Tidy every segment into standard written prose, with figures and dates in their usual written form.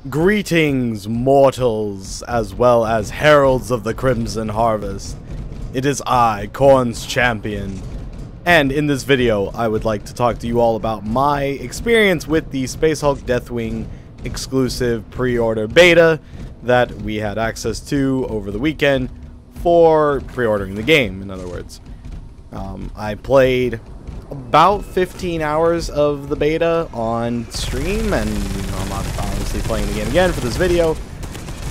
Greetings, mortals, as well as heralds of the Crimson Harvest. It is I, Khorne's Champion, and in this video I would like to talk to you all about my experience with the Space Hulk Deathwing exclusive pre-order beta that we had access to over the weekend for pre-ordering the game, in other words. I played about 15 hours of the beta on stream, and I'm obviously playing the game again for this video.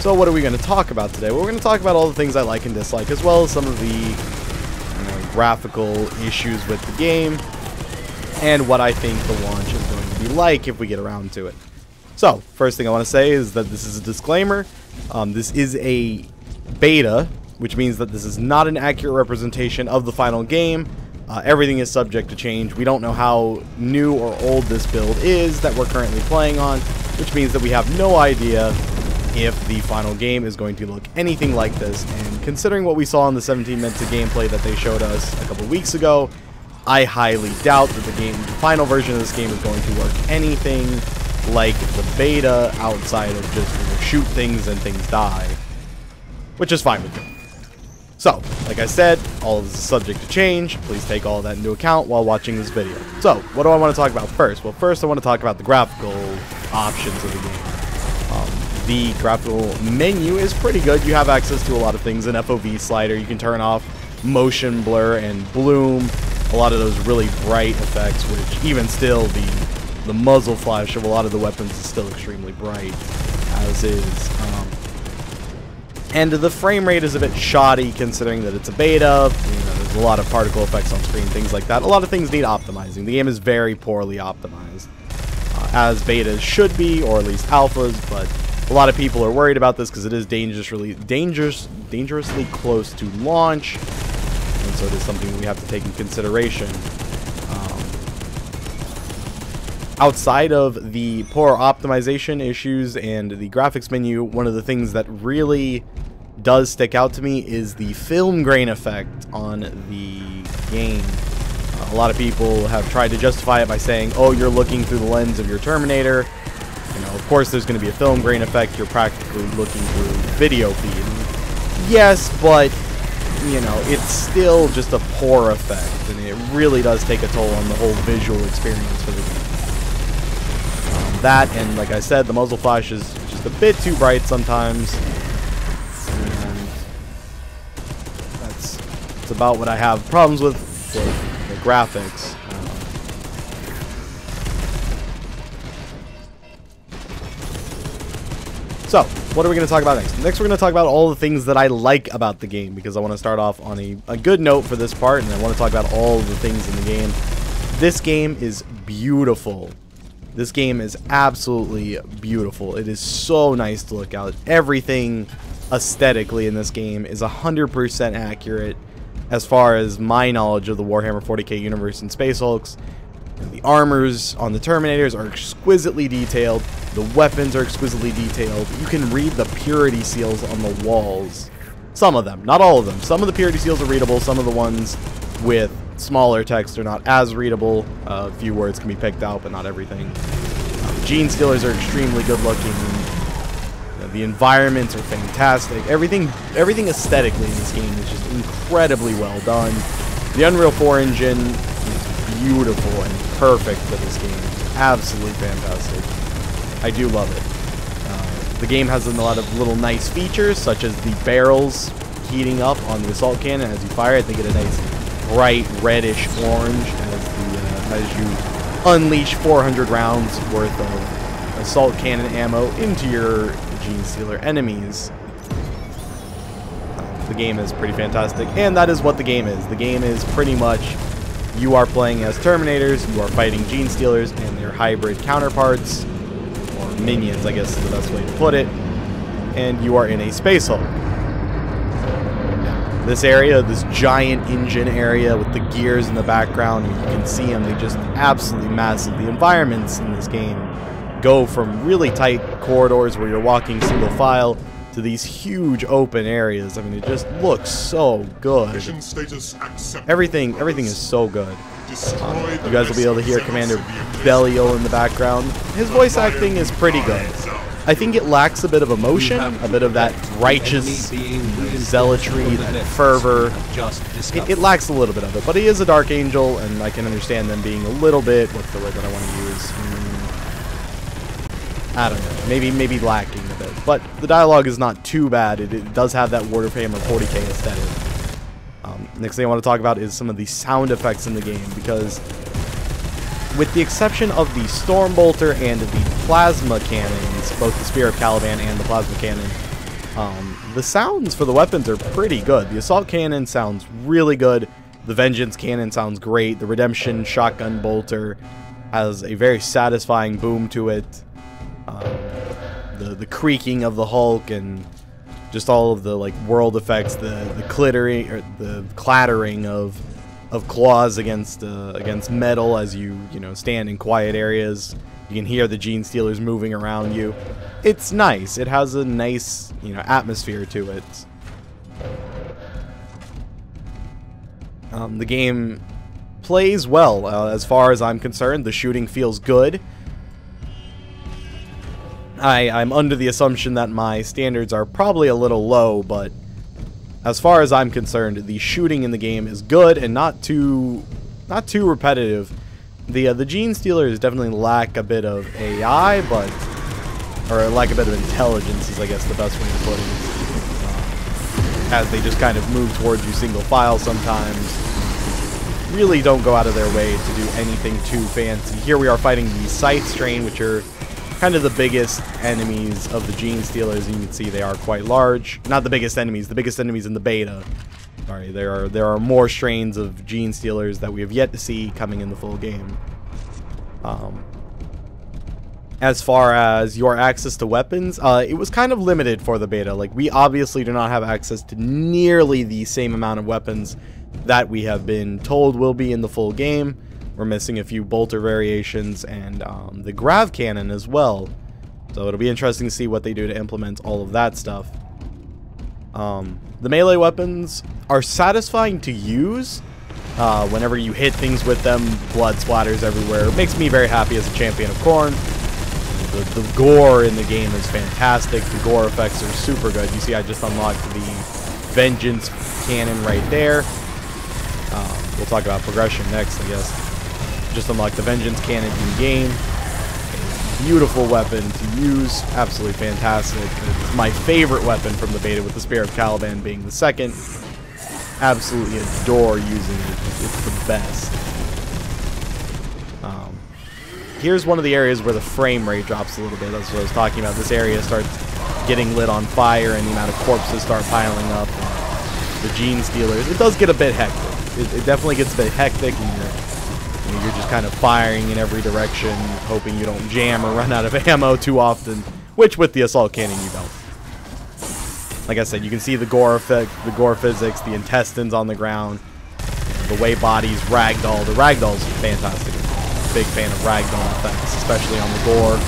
So what are we going to talk about today? Well, we're going to talk about all the things I like and dislike, as well as some of the graphical issues with the game, and what I think the launch is going to be like if we get around to it. So, first thing I want to say is that this is a disclaimer. This is a beta, which means that this is not an accurate representation of the final game. Everything is subject to change. We don't know how new or old this build is that we're currently playing on, which means that we have no idea if the final game is going to look anything like this. And considering what we saw in the 17 minutes of gameplay that they showed us a couple weeks ago, I highly doubt that the final version of this game is going to work anything like the beta, outside of just shoot things and things die, which is fine with me. So, like I said, all of this is subject to change. Please take all of that into account while watching this video. So, what do I want to talk about first? Well, first I want to talk about the graphical options of the game. The graphical menu is pretty good. You have access to a lot of things. An FOV slider. You can turn off motion blur and bloom. A lot of those really bright effects, which even still, the muzzle flash of a lot of the weapons is still extremely bright, as is. And the frame rate is a bit shoddy considering that it's a beta. There's a lot of particle effects on screen, things like that. A lot of things need optimizing. The game is very poorly optimized, as betas should be, or at least alphas, but a lot of people are worried about this because it is dangerously close to launch, and so it is something we have to take in consideration. Outside of the poor optimization issues and the graphics menu, one of the things that really does stick out to me is the film grain effect on the game. A lot of people have tried to justify it by saying, oh, you're looking through the lens of your Terminator. Of course there's going to be a film grain effect. You're practically looking through video feed. Yes, but, it's still just a poor effect, and it really does take a toll on the whole visual experience for the game. That, and like I said, the muzzle flash is just a bit too bright sometimes, and that's about what I have problems with the graphics. So, what are we going to talk about next? Next, we're going to talk about all the things that I like about the game, because I want to start off on a good note for this part, and I want to talk about all the things in the game. This game is beautiful. This game is absolutely beautiful. It is so nice to look at. Everything aesthetically in this game is 100% accurate as far as my knowledge of the Warhammer 40k universe and Space Hulks. The armors on the Terminators are exquisitely detailed. The weapons are exquisitely detailed. You can read the purity seals on the walls. Some of them, not all of them. Some of the purity seals are readable. Some of the ones with smaller text are not as readable. A few words can be picked out, but not everything. Gene Stealers are extremely good looking. The environments are fantastic. Everything aesthetically in this game is just incredibly well done. The Unreal 4 engine is beautiful and perfect for this game. Absolutely fantastic. I do love it. The game has a lot of little nice features, such as the barrels heating up on the assault cannon as you fire it. They get a nice bright reddish orange as you unleash 400 rounds worth of assault cannon ammo into your Gene Stealer enemies. The game is pretty fantastic, and that is what the game is. The game is pretty much you are playing as Terminators, you are fighting Gene Stealers and their hybrid counterparts, or minions I guess is the best way to put it, and you are in a Space Hulk. This area, this giant engine area with the gears in the background, you can see them, they just absolutely massive. The environments in this game go from really tight corridors where you're walking single file to these huge open areas. I mean, it just looks so good. Everything is so good. You guys will be able to hear Commander Belial in the background. His voice acting is pretty good. I think it lacks a bit of emotion, a bit of that righteous zealotry, that fervor. It lacks a little bit of it, but he is a Dark Angel, and I can understand them being a little bit, what's the word that I want to use? I don't know, maybe lacking a bit. But the dialogue is not too bad. It does have that Warhammer 40k aesthetic. Next thing I want to talk about is some of the sound effects in the game, because with the exception of the Stormbolter and the Plasma Cannons, both the Spear of Caliban and the Plasma Cannon, the sounds for the weapons are pretty good. The Assault Cannon sounds really good. The Vengeance Cannon sounds great. The Redemption Shotgun Bolter has a very satisfying boom to it. The creaking of the Hulk and just all of the like world effects, the clattering of claws against metal as you stand in quiet areas. You can hear the Genestealers moving around you. It's nice. It has a nice atmosphere to it. The game plays well as far as I'm concerned. The shooting feels good. I'm under the assumption that my standards are probably a little low, but as far as I'm concerned, the shooting in the game is good and not too repetitive. The Genestealers definitely lack a bit of AI, or lack a bit of intelligence is I guess the best way to put it. As they just kind of move towards you single file sometimes. Really don't go out of their way to do anything too fancy. Here we are fighting the Scythe Strain, which are kind of the biggest enemies of the Genestealers. You can see they are quite large. Not the biggest enemies in the beta. Sorry, there are more strains of Genestealers that we have yet to see coming in the full game. As far as your access to weapons, it was kind of limited for the beta. Like, we obviously do not have access to nearly the same amount of weapons that we have been told will be in the full game. We're missing a few bolter variations and the grav cannon as well. So it'll be interesting to see what they do to implement all of that stuff. The melee weapons are satisfying to use. Whenever you hit things with them, blood splatters everywhere. It makes me very happy as a champion of Khorne. The gore in the game is fantastic. The gore effects are super good. You see I just unlocked the Vengeance Cannon right there. We'll talk about progression next, I guess. Just unlocked the Vengeance Cannon in-game. Beautiful weapon to use. Absolutely fantastic. It's my favorite weapon from the beta, with the Spear of Caliban being the second. Absolutely adore using it. It's the best. Here's one of the areas where the frame rate drops a little bit. That's what I was talking about. This area starts getting lit on fire and the amount of corpses start piling up. The Genestealers. It does get a bit hectic. It definitely gets a bit hectic, and you're just kind of firing in every direction, hoping you don't jam or run out of ammo too often, which with the Assault Cannon you don't. Like I said, you can see the gore effect, the gore physics, the intestines on the ground, the way bodies ragdoll. The ragdoll's fantastic. I'm a big fan of ragdoll effects, especially on the gore.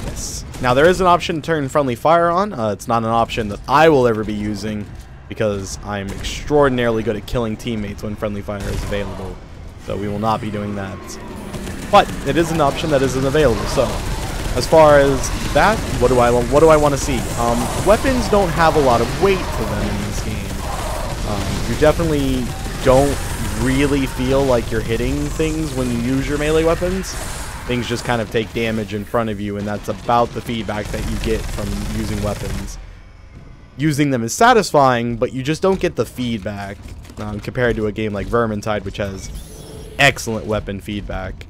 Yes. Now there is an option to turn friendly fire on. It's not an option that I will ever be using, because I'm extraordinarily good at killing teammates when friendly fire is available. So we will not be doing that. But it is an option that isn't available. So as far as that, what do I want to see? Weapons don't have a lot of weight to them in this game. You definitely don't really feel like you're hitting things when you use your melee weapons. Things just kind of take damage in front of you, and that's about the feedback that you get from using weapons. Using them is satisfying, but you just don't get the feedback compared to a game like Vermintide, which has excellent weapon feedback.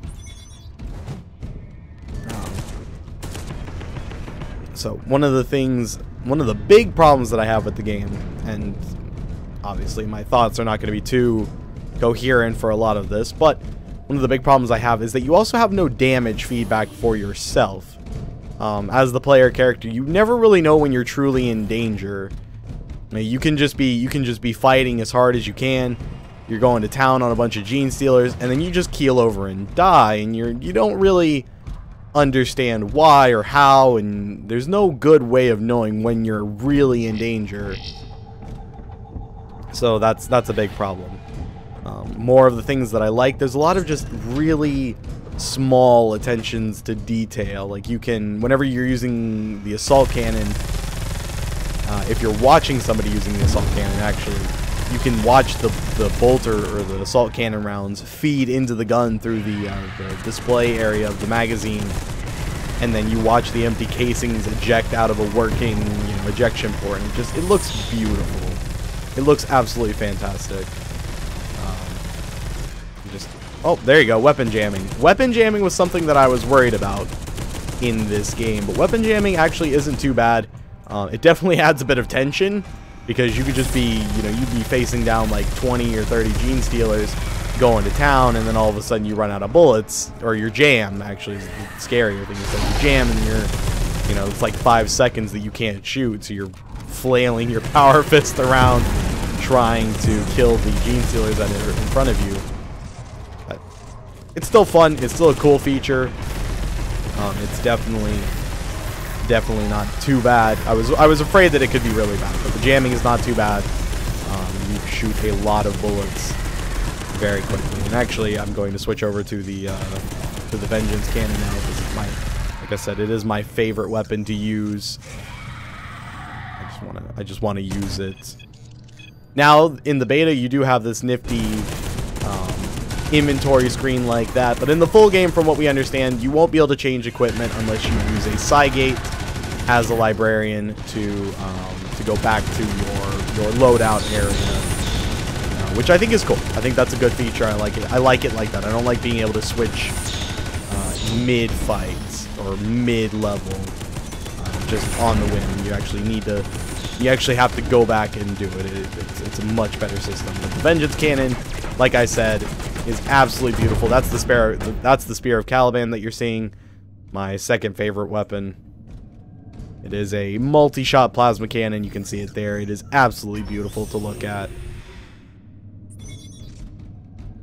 So one of the big problems that I have with the game, and obviously my thoughts are not going to be too coherent for a lot of this, but one of the big problems I have is that you also have no damage feedback for yourself. As the player character, you never really know when you're truly in danger. I mean, you can just be fighting as hard as you can. You're going to town on a bunch of Genestealers, and then you just keel over and die, and you don't really understand why or how, and there's no good way of knowing when you're really in danger. So that's a big problem. More of the things that I like, there's a lot of just really small attentions to detail. Like you can, whenever you're using the assault cannon, if you're watching somebody using the assault cannon, actually, you can watch the bolter or the assault cannon rounds feed into the gun through the display area of the magazine, and then you watch the empty casings eject out of a working, ejection port, and it looks beautiful. It looks absolutely fantastic. Oh, there you go, weapon jamming. Weapon jamming was something that I was worried about in this game, but weapon jamming actually isn't too bad. It definitely adds a bit of tension, because you could just be, you'd be facing down like 20 or 30 gene stealers going to town, and then all of a sudden you run out of bullets, or you're jammed, actually, is the scarier thing. Is that you jam and you're, it's like 5 seconds that you can't shoot, so you're flailing your power fist around trying to kill the gene stealers that are in front of you. But it's still fun. It's still a cool feature. It's definitely not too bad. I was afraid that it could be really bad, but the jamming is not too bad. You shoot a lot of bullets very quickly. And actually, I'm going to switch over to the Vengeance Cannon now, because it's like I said, it is my favorite weapon to use. I just want to use it. Now in the beta, you do have this nifty inventory screen like that, but in the full game, from what we understand, you won't be able to change equipment unless you use a Cygate as a librarian to go back to your loadout area, which I think is cool. I think that's a good feature. I like it. I like it like that. I don't like being able to switch mid fights or mid level just on the whim. You actually have to go back and do it. It's a much better system. But the Vengeance Cannon, like I said, is absolutely beautiful. That's the Spear of Caliban that you're seeing. My second favorite weapon. It is a multi-shot plasma cannon. You can see it there. It is absolutely beautiful to look at.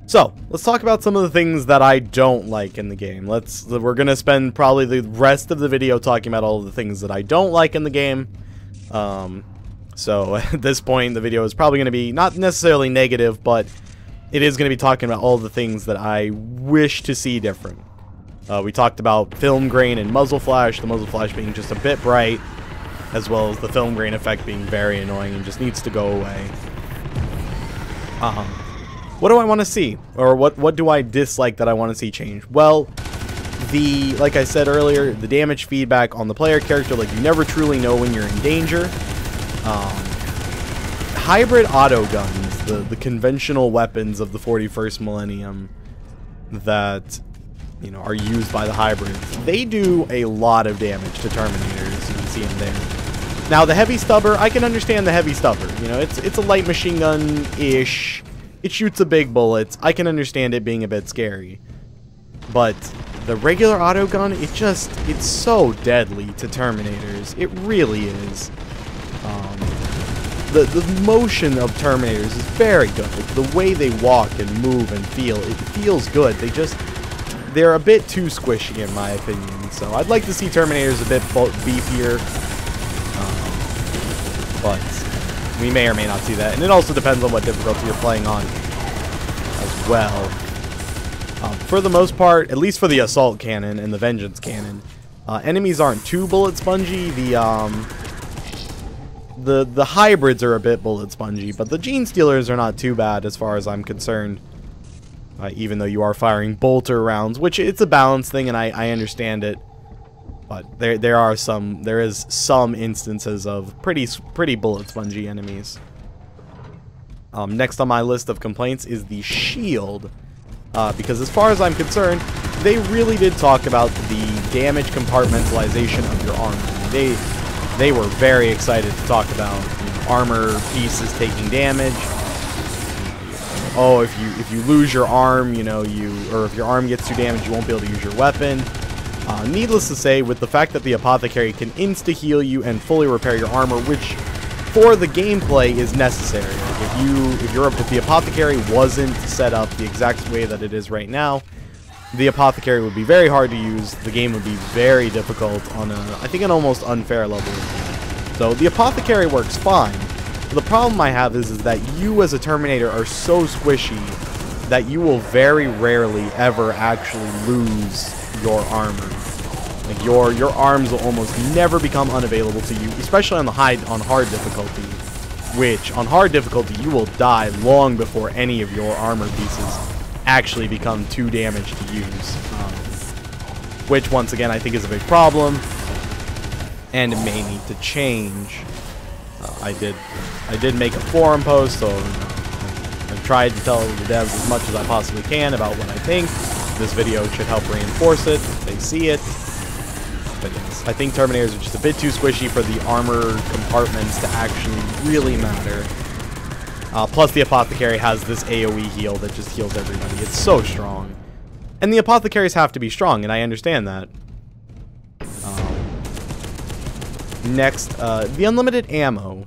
So, let's talk about some of the things that I don't like in the game. We're gonna spend probably the rest of the video talking about all of the things that I don't like in the game. So at this point, the video is probably going to be not necessarily negative, but it is going to be talking about all the things that I wish to see different. We talked about film grain and muzzle flash, the muzzle flash being just a bit bright, as well as the film grain effect being very annoying and just needs to go away. What do I want to see? Or what do I dislike that I want to see change? Well, like I said earlier, the damage feedback on the player character, like you never truly know when you're in danger. Hybrid auto guns, the conventional weapons of the 41st millennium that are used by the hybrids, they do a lot of damage to Terminators. You can see them there. Now the heavy stubber, I can understand the heavy stubber. It's a light machine gun-ish. It shoots a big bullets. I can understand it being a bit scary. But the regular auto gun, it's so deadly to Terminators. It really is. The motion of Terminators is very good. The way they walk and move and feel, it feels good. They're a bit too squishy in my opinion. So I'd like to see Terminators a bit beefier. But we may or may not see that. And it also depends on what difficulty you're playing on as well. For the most part, at least for the Assault Cannon and the Vengeance Cannon, enemies aren't too bullet spongy. The hybrids are a bit bullet spongy, but the Gene Stealers are not too bad as far as I'm concerned. Even though you are firing bolter rounds, which it's a balance thing, and I understand it. But there is some instances of pretty bullet spongy enemies. Next on my list of complaints is the shield. Because as far as I'm concerned, they really did talk about the damage compartmentalization of your armor. They were very excited to talk about armor pieces taking damage. Oh, if you lose your arm, or if your arm gets too damaged, you won't be able to use your weapon. Needless to say, with the fact that the Apothecary can insta-heal you and fully repair your armor, which for the gameplay is necessary. Like if the Apothecary wasn't set up the exact way that it is right now, the Apothecary would be very hard to use. The game would be very difficult on I think an almost unfair level. So the Apothecary works fine. But the problem I have is that you as a Terminator are so squishy that you will very rarely ever actually lose your armor. Like your arms will almost never become unavailable to you, especially on hard difficulty. Which on hard difficulty you will die long before any of your armor pieces actually become too damaged to use. Which once again I think is a big problem, and it may need to change. I did make a forum post, so I've tried to tell the devs as much as I possibly can about what I think. This video should help reinforce it if they see it. But yes, I think Terminators are just a bit too squishy for the armor compartments to actually really matter. Plus the Apothecary has this AoE heal that just heals everybody. It's so strong. And the Apothecaries have to be strong, and I understand that. Next, the unlimited ammo.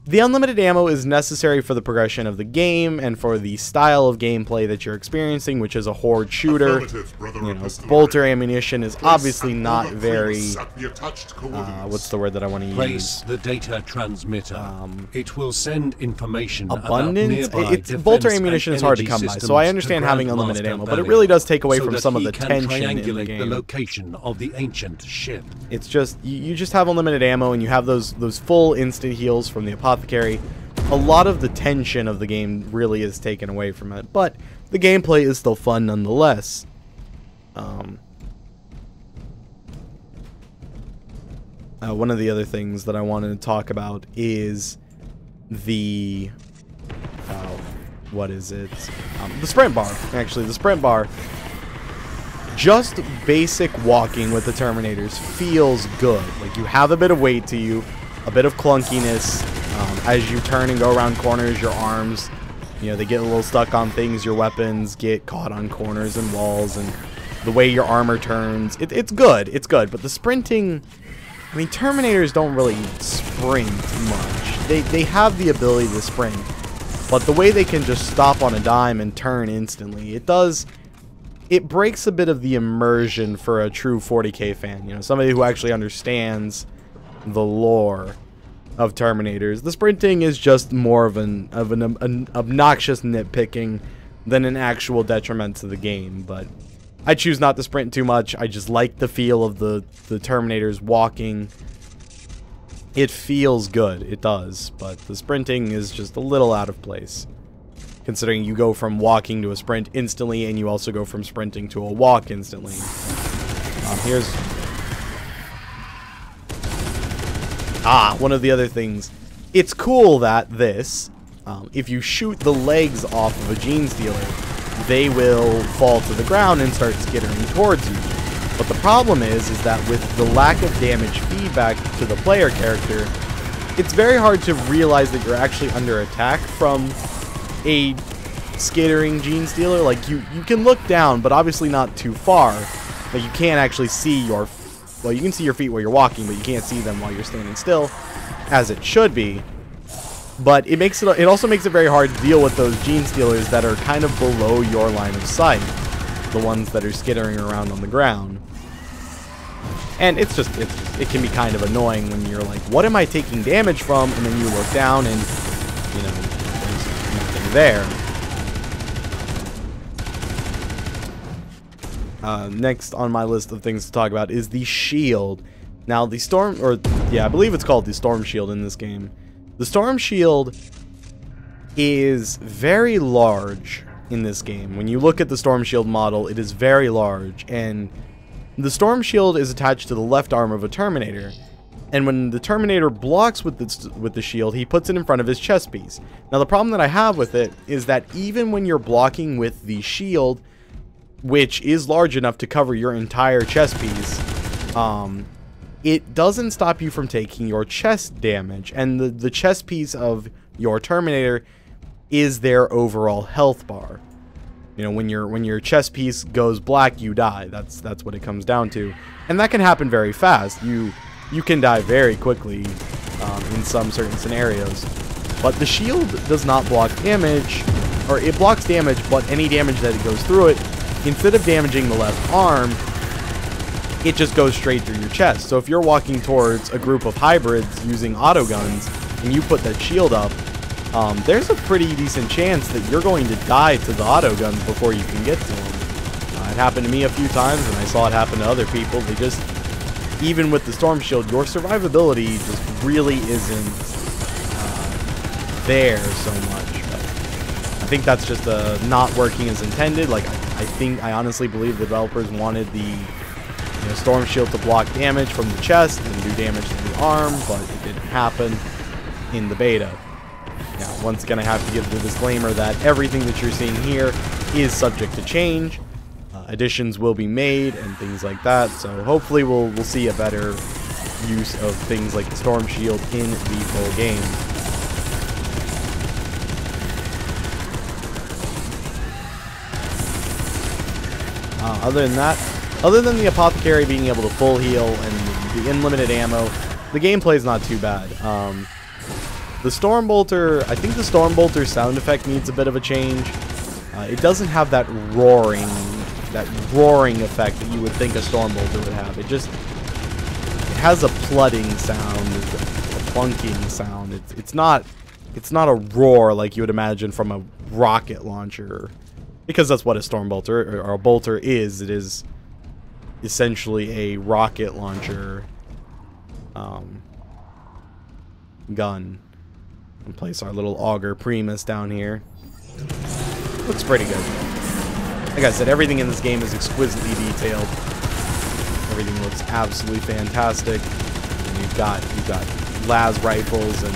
The unlimited ammo is necessary for the progression of the game and for the style of gameplay that you're experiencing, which is a horde shooter. You know, bolter ammunition is obviously not very, what's the word that I want to use? Place the data transmitter. It will send information abundant. Bolter ammunition is hard to come by, so I understand having unlimited ammo, but it really does take away from some of the tension in the game. The location of the ancient ship. It's just you just have unlimited ammo, and you have those full instant heals from the Apothecary. A lot of the tension of the game really is taken away from it, but the gameplay is still fun nonetheless. One of the other things that I wanted to talk about is the what is it? The sprint bar. Actually, the sprint bar. Just basic walking with the Terminators feels good. Like, you have a bit of weight to you, a bit of clunkiness. As you turn and go around corners, your arms, you know, they get a little stuck on things. Your weapons get caught on corners and walls, and the way your armor turns, it's good. It's good. But the sprinting, I mean, Terminators don't really sprint much. They have the ability to sprint, but the way they can just stop on a dime and turn instantly, it breaks a bit of the immersion for a true 40K fan. You know, somebody who actually understands the lore of Terminators. The sprinting is just more of an obnoxious nitpicking than an actual detriment to the game, but I choose not to sprint too much. I just like the feel of the Terminators walking. It feels good, it does, but the sprinting is just a little out of place, considering you go from walking to a sprint instantly, and you also go from sprinting to a walk instantly. Here's one of the other things. It's cool that this, if you shoot the legs off of a Gene Stealer, they will fall to the ground and start skittering towards you. But the problem is that with the lack of damage feedback to the player character, it's very hard to realize that you're actually under attack from a skittering Gene Stealer. Like, you can look down, but obviously not too far. But you can't actually see your... Well, you can see your feet while you're walking, but you can't see them while you're standing still, as it should be. But it also makes it very hard to deal with those Gene Stealers that are kind of below your line of sight, the ones that are skittering around on the ground. And it can be kind of annoying when you're like, what am I taking damage from? And then you look down and, you know, there's nothing there. Next on my list of things to talk about is the shield. Now, the storm, or yeah, I believe it's called the storm shield in this game. The storm shield is very large in this game. When you look at the storm shield model, it is very large, and the storm shield is attached to the left arm of a Terminator. And when the Terminator blocks with the shield, he puts it in front of his chest piece. Now, the problem that I have with it is that even when you're blocking with the shield, which is large enough to cover your entire chest piece, it doesn't stop you from taking your chest damage. And the chest piece of your Terminator is their overall health bar. You know, when your chest piece goes black, you die. That's what it comes down to. And that can happen very fast. You can die very quickly in some certain scenarios. But the shield does not block damage, or it blocks damage, but any damage that it goes through it, instead of damaging the left arm, it just goes straight through your chest. So if you're walking towards a group of hybrids using auto guns, and you put that shield up, there's a pretty decent chance that you're going to die to the auto guns before you can get to them. It happened to me a few times, and I saw it happen to other people. They just, even with the Storm Shield, your survivability just really isn't there so much. But I think that's just not working as intended. Like, I honestly believe the developers wanted the Storm Shield to block damage from the chest and do damage to the arm, but it didn't happen in the beta. Now, once again, I have to give the disclaimer that everything that you're seeing here is subject to change. Additions will be made and things like that, so hopefully we'll see a better use of things like the Storm Shield in the full game. Other than the Apothecary being able to full heal and the unlimited ammo, the gameplay is not too bad. The Stormbolter, I think the Stormbolter sound effect needs a bit of a change. It doesn't have that roaring effect that you would think a Stormbolter would have. It has a pludding sound, a plunking sound. It's not a roar like you would imagine from a rocket launcher, because that's what a Stormbolter or a bolter is. It is essentially a rocket launcher gun. And place our little Augur Primus down here. Looks pretty good. Like I said, everything in this game is exquisitely detailed. Everything looks absolutely fantastic. And you've got las rifles and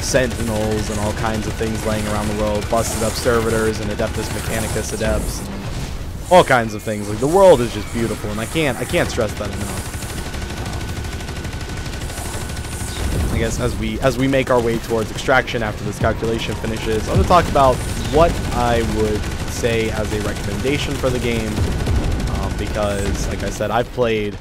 sentinels and all kinds of things laying around the world, busted up servitors and Adeptus Mechanicus adepts, and all kinds of things. Like, the world is just beautiful, and I can't stress that enough. I guess as we make our way towards extraction after this calculation finishes, I'm going to talk about what I would say as a recommendation for the game, because, like I said, I've played,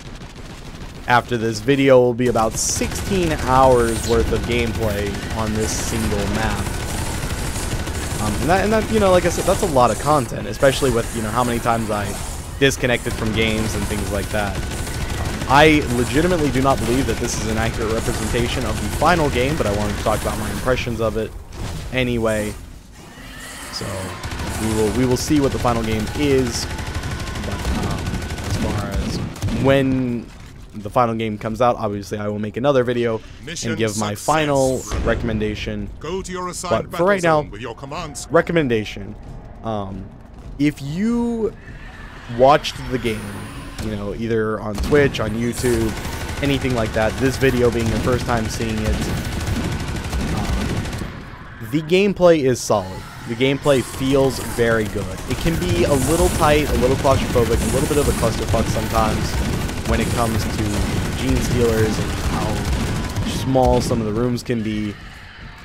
after this video, will be about 16 hours worth of gameplay on this single map. And that, you know, like I said, that's a lot of content, especially with, you know, how many times I disconnected from games and things like that. I legitimately do not believe that this is an accurate representation of the final game, but I wanted to talk about my impressions of it anyway. So we will see what the final game is. But as far as when the final game comes out, obviously I will make another video and give my final recommendation. Go to your assigned but for right now, with your commands. recommendation: if you watched the game, you know, either on Twitch, on YouTube, anything like that, this video being your first time seeing it, the gameplay is solid. The gameplay feels very good. It can be a little tight, a little claustrophobic, a little bit of a clusterfuck sometimes when it comes to Gene Stealers and how small some of the rooms can be.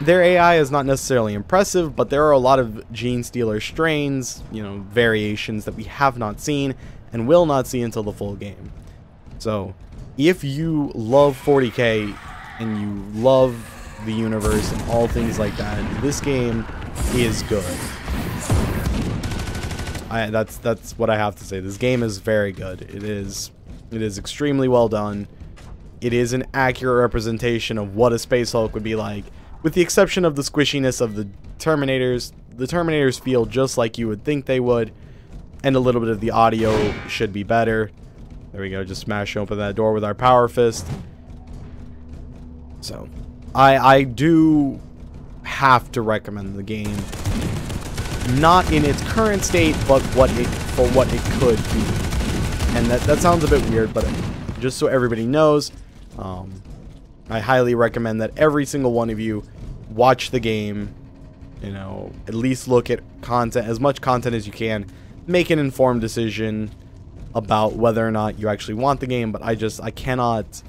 Their AI is not necessarily impressive, but there are a lot of Gene Stealer strains, you know, variations that we have not seen and will not see until the full game. So, if you love 40K and you love the universe and all things like that, this game is good. That's what I have to say. This game is very good. It is extremely well done. It is an accurate representation of what a Space Hulk would be like, with the exception of the squishiness of the Terminators. The Terminators feel just like you would think they would, and a little bit of the audio should be better. There we go, just smash open that door with our Power Fist. So, I do have to recommend the game. Not in its current state, but for what it could be. And that sounds a bit weird, but just so everybody knows, I highly recommend that every single one of you watch the game, you know, at least look at content, as much content as you can, make an informed decision about whether or not you actually want the game. But I cannot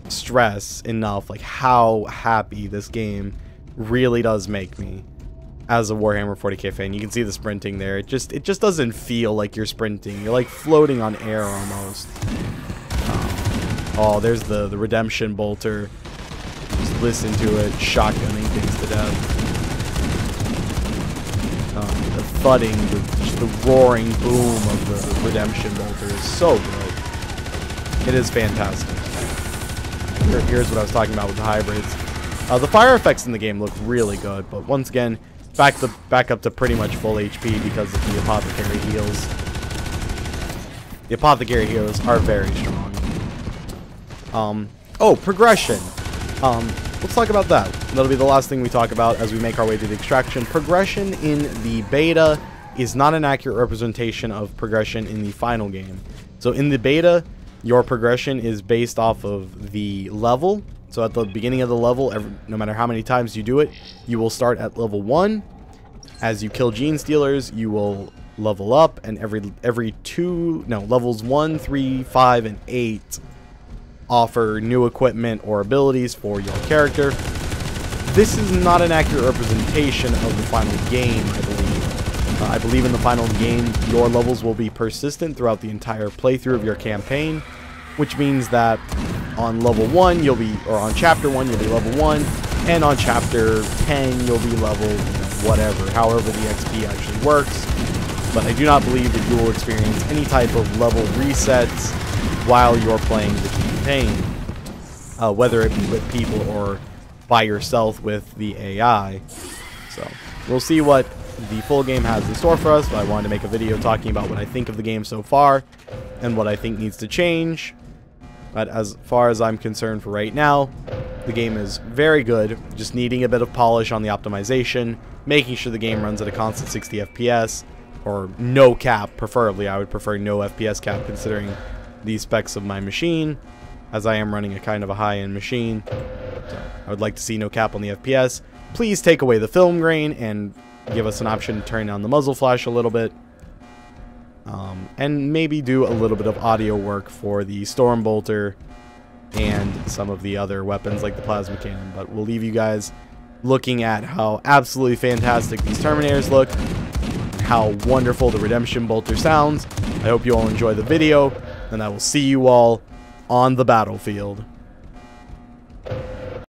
stress enough like how happy this game really does make me as a Warhammer 40K fan. You can see the sprinting there. It just doesn't feel like you're sprinting. You're like floating on air almost. Oh, there's the Redemption Bolter. Just listen to it, shotgunning things to death. The thudding, just the roaring boom of the Redemption Bolter is so good. It is fantastic. Here's what I was talking about with the hybrids. The fire effects in the game look really good, but once again, back up to pretty much full HP because of the apothecary heals. The apothecary heals are very strong. Oh, progression. Let's talk about that. That'll be the last thing we talk about as we make our way to the extraction. Progression in the beta is not an accurate representation of progression in the final game. So in the beta, your progression is based off of the level. So at the beginning of the level, no matter how many times you do it, you will start at level 1. As you kill gene stealers, you will level up, and levels 1, 3, 5, and 8 offer new equipment or abilities for your character. This is not an accurate representation of the final game, I believe. I believe in the final game, your levels will be persistent throughout the entire playthrough of your campaign, which means that on level 1, on chapter 1, you'll be level 1, and on chapter 10, you'll be level whatever, however the XP actually works. But I do not believe that you will experience any type of level resets while you're playing the campaign, whether it be with people or by yourself with the AI. So we'll see what the full game has in store for us, but I wanted to make a video talking about what I think of the game so far and what I think needs to change. But as far as I'm concerned for right now, the game is very good, just needing a bit of polish on the optimization, making sure the game runs at a constant 60 FPS, or no cap, preferably. I would prefer no FPS cap considering the specs of my machine, as I am running a kind of a high-end machine. So I would like to see no cap on the FPS. Please take away the film grain and give us an option to turn down the muzzle flash a little bit. And maybe do a little bit of audio work for the Stormbolter and some of the other weapons like the plasma cannon. But we'll leave you guys looking at how absolutely fantastic these Terminators look, how wonderful the Redemption Bolter sounds. I hope you all enjoy the video, and I will see you all on the battlefield.